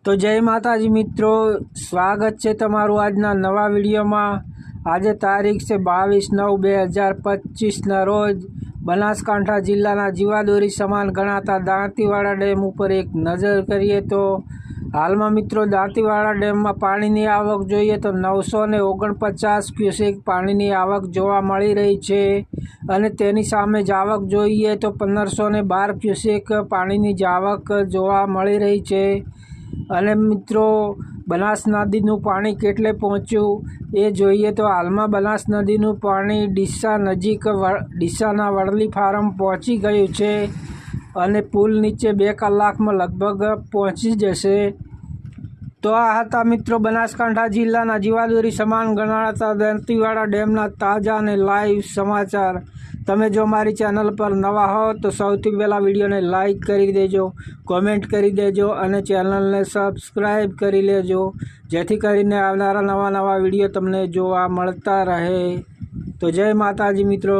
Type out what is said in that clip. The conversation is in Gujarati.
તો જય માતાજી મિત્રો, સ્વાગત છે તમારું આજના નવા વિડીયોમાં। આજે તારીખ છે 22/9/2025ના રોજ બનાસકાંઠા જિલ્લાના જીવાદોરી સમાન ગણાતા દાંતીવાડા ડેમ ઉપર એક નજર કરીએ તો હાલમાં મિત્રો દાંતીવાડા ડેમમાં પાણીની આવક જોઈએ તો 949 ક્યુસેક પાણીની આવક જોવા મળી રહી છે અને તેની સામે જ આવક જોઈએ તો 1512 ક્યુસેક પાણીની જ આવક જોવા મળી રહી છે। અને મિત્રો બનાસ નદીનું પાણી કેટલે પહોંચ્યું એ જોઈએ તો હાલમાં બનાસ નદીનું પાણી ડીસા નજીક ડીસાના વડલી ફાર્મ પહોંચી ગયું છે અને પુલ નીચે 2 કલાકમાં લગભગ પહોંચી જશે। તો આ હતા મિત્રો બનાસકાંઠા જિલ્લાના જીવાદોરી સમાન ગણાતા દાંતીવાડા ડેમના તાજા અને લાઈવ સમાચાર। તમે જો મારી ચેનલ પર નવા હો તો સૌથી પહેલાં વિડીયોને લાઈક કરી દેજો, કોમેન્ટ કરી દેજો અને ચેનલને સબસ્ક્રાઈબ કરી લેજો, જેથી કરીને આવનારા નવા વિડીયો તમને જોવા મળતા રહે। તો જય માતાજી મિત્રો।